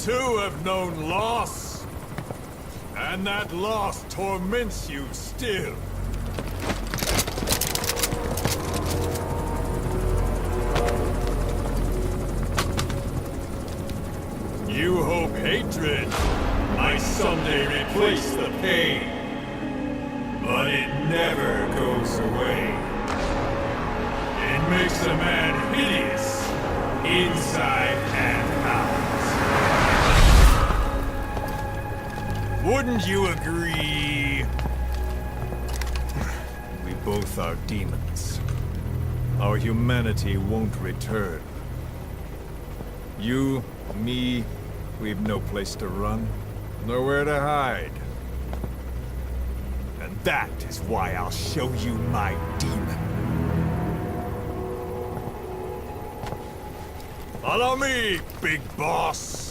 too have known loss. And that loss torments you still. You hope hatred might someday replace the pain. But it never goes away. It makes a man hideous, inside and out. Wouldn't you agree? We both are demons. Our humanity won't return. You, me, we've no place to run, nowhere to hide. And that is why I'll show you my demon. Follow me, big boss!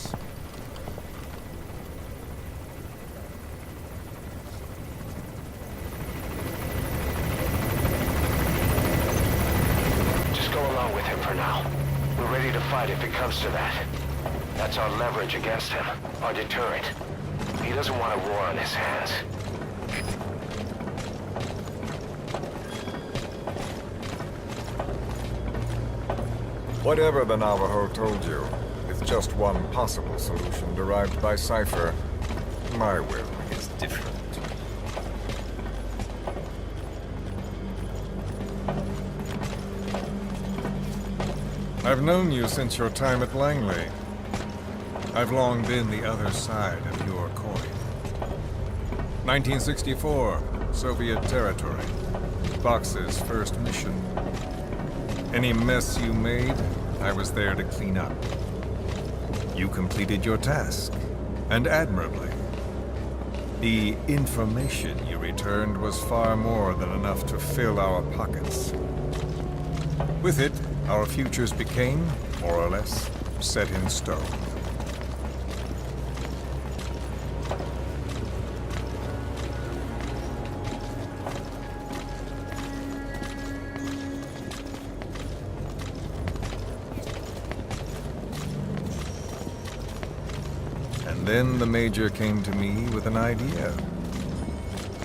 Just go along with him for now. We're ready to fight if it comes to that. That's our leverage against him, our deterrent. He doesn't want a war on his hands. Whatever the Navajo told you, with just one possible solution derived by Cypher, my will is different. I've known you since your time at Langley. I've long been the other side of your coin. 1964, Soviet territory. Box's first mission. Any mess you made, I was there to clean up. You completed your task, and admirably. The information you returned was far more than enough to fill our pockets. With it, our futures became, more or less, set in stone. And then the Major came to me with an idea.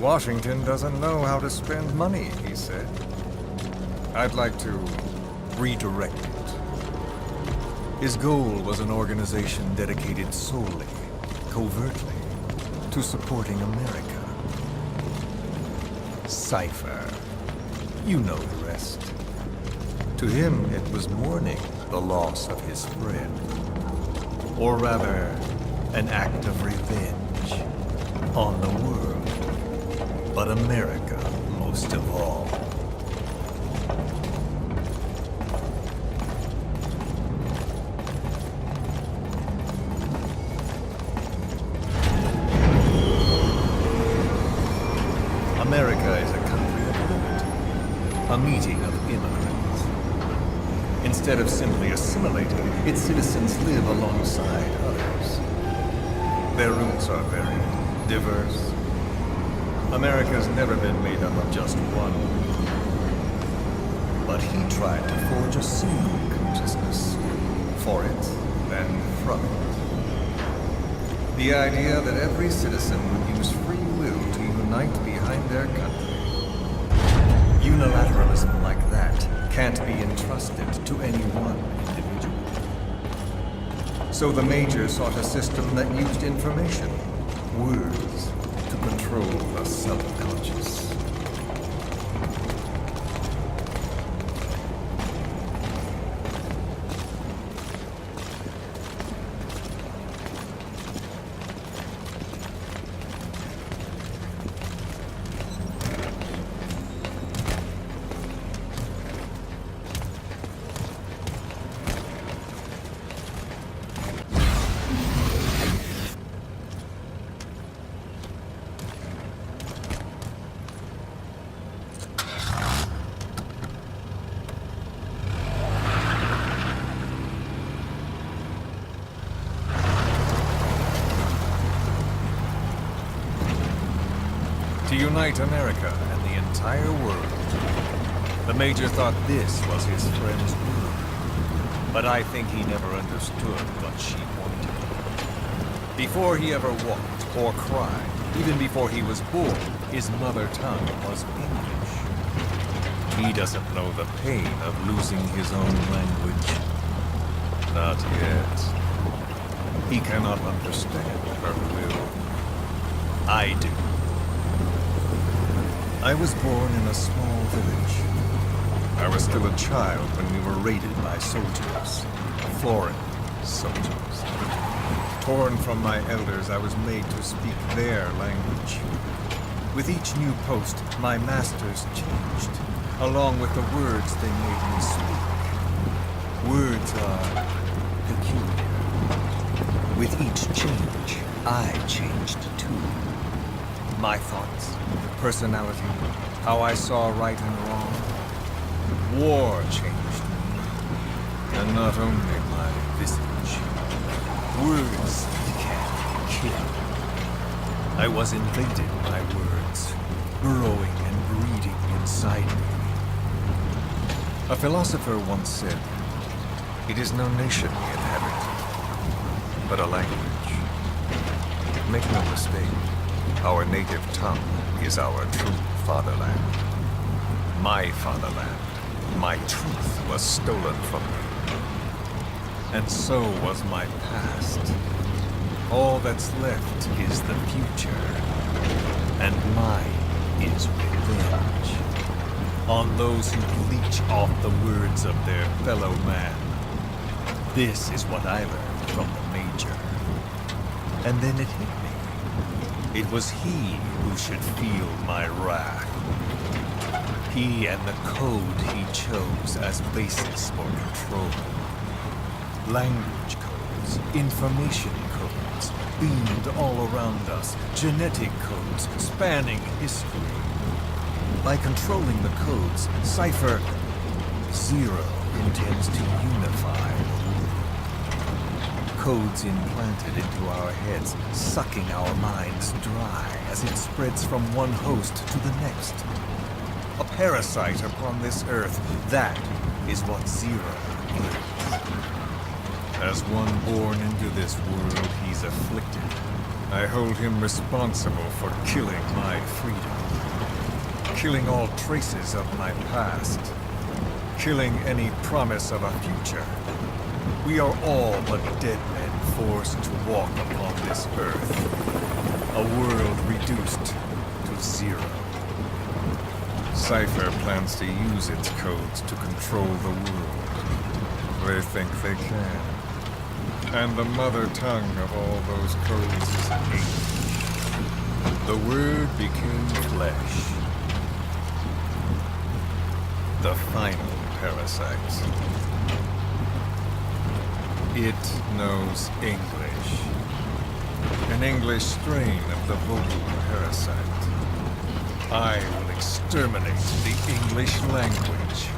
Washington doesn't know how to spend money, he said. I'd like to redirect it. His goal was an organization dedicated solely, covertly, to supporting America. Cypher. You know the rest. To him, it was mourning the loss of his friend. Or rather, an act of revenge on the world, but America most of all. America is a country of liberty, a meeting of immigrants. Instead of simply assimilating, its citizens live alongside others. Their roots are varied, diverse. America's never been made up of just one. But he tried to forge a single consciousness, for it, then from it. The idea that every citizen would use free will to unite behind their country. Unilateralism like that can't be entrusted to any one individual. So the Major sought a system that used information, words, to control the subconscious. To unite America and the entire world. The Major thought this was his friend's will. But I think he never understood what she wanted. Before he ever walked or cried, even before he was born, his mother tongue was English. He doesn't know the pain of losing his own language. Not yet. He cannot understand her will. I do. I was born in a small village. I was still a child when we were raided by soldiers. Foreign soldiers. Torn from my elders, I was made to speak their language. With each new post, my masters changed, along with the words they made me speak. Words are peculiar. With each change, I changed too. My thoughts, personality, how I saw right and wrong. War changed me, and not only my visage. Words can kill. I was invaded by words, growing and breeding inside me. A philosopher once said, "It is no nation we inhabit, but a language." Make no mistake, our native tongue is our true fatherland. My fatherland, my truth was stolen from me. And so was my past. All that's left is the future. And mine is revenge. On those who leech off the words of their fellow man. This is what I learned from the Major. And then it hit me. It was he who should feel my wrath. He and the code he chose as basis for control. Language codes, information codes, beamed all around us, genetic codes spanning history. By controlling the codes, Cipher Zero intends to unify the world. Codes implanted into our heads, sucking our minds dry as it spreads from one host to the next. A parasite upon this earth, that is what Zero is. As one born into this world, he's afflicted. I hold him responsible for killing my freedom. Killing all traces of my past. Killing any promise of a future. We are all but dead men forced to walk upon this earth. A world reduced to zero. Cipher plans to use its codes to control the world. They think they can. And the mother tongue of all those codes is hate. The word became flesh. The final parasite. It knows English. An English strain of the vocal parasite. I will exterminate the English language.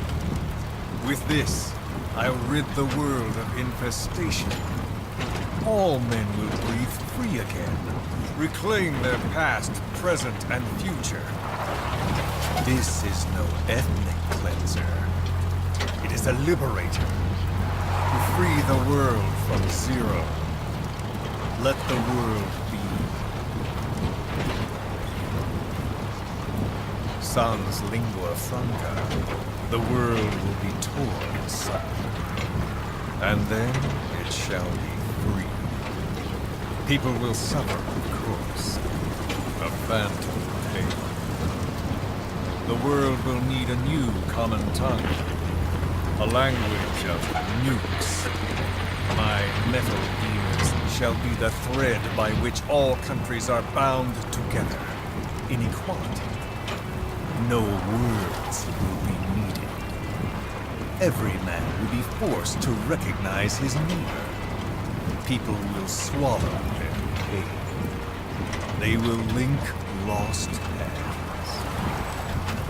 With this, I'll rid the world of infestation. All men will breathe free again, reclaim their past, present, and future. This is no ethnic cleanser. It is a liberator. To free the world from zero. Let the world be. Sans lingua franca, the world will be torn asunder. And then it shall be free. People will suffer, of course. A phantom pain. The world will need a new common tongue. A language of nukes. My metal ears shall be the thread by which all countries are bound together. In equality. No words will be needed. Every man will be forced to recognize his neighbor. People will swallow their pain. They will link lost hands.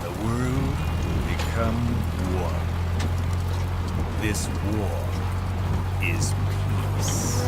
The world will become one. This war is peace.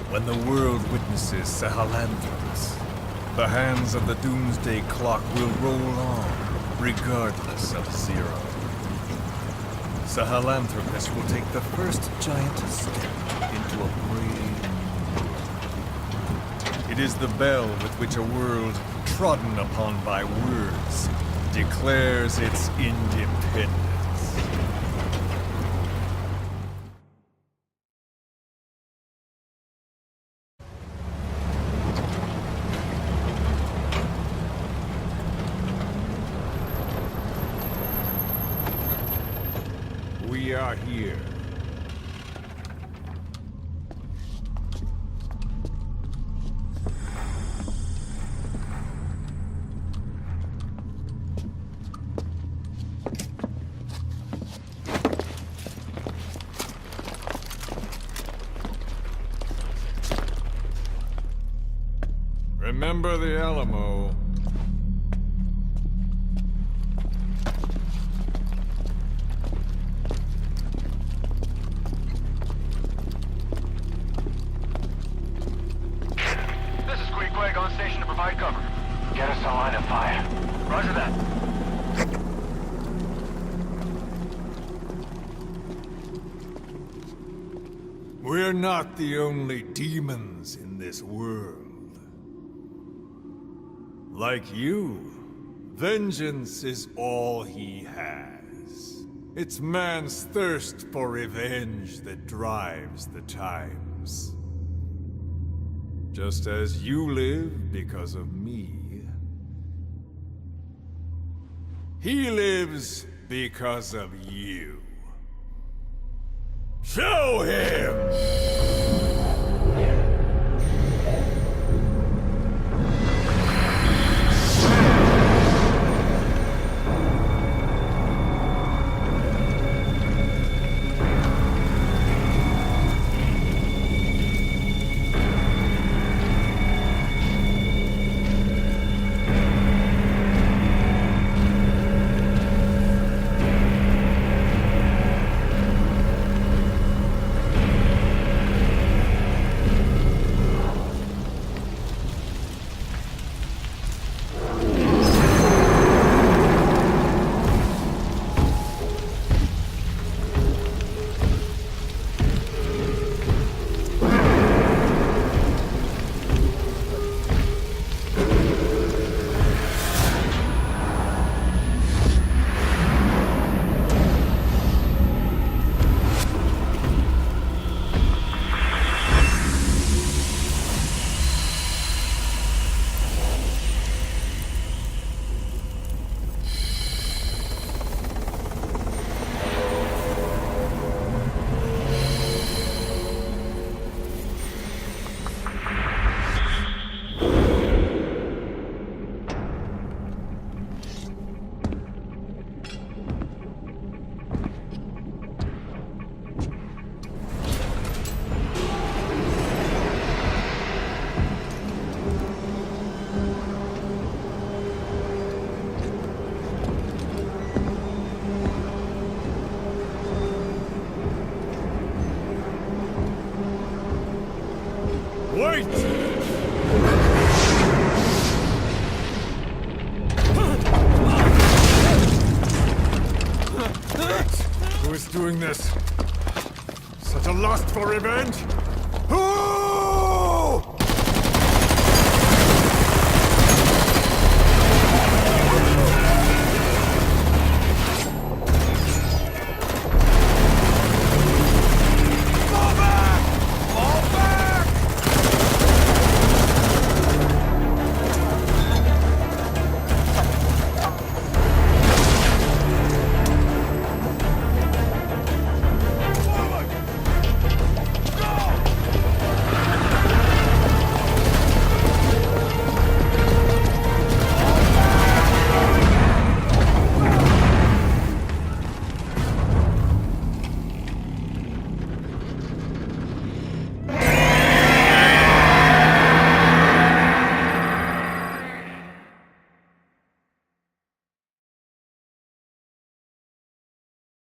When the world witnesses Sahelanthropus, the hands of the doomsday clock will roll on, regardless of Zero. Sahelanthropus will take the first giant step into a brave new world. It is the bell with which a world trodden upon by words declares its independence. We are here. Remember the Alamo. On station to provide cover. Get us a line of fire. Roger that. We're not the only demons in this world. Like you, vengeance is all he has. It's man's thirst for revenge that drives the times. Just as you live because of me, he lives because of you. Show him! Wait! Who is doing this? Such a lust for revenge?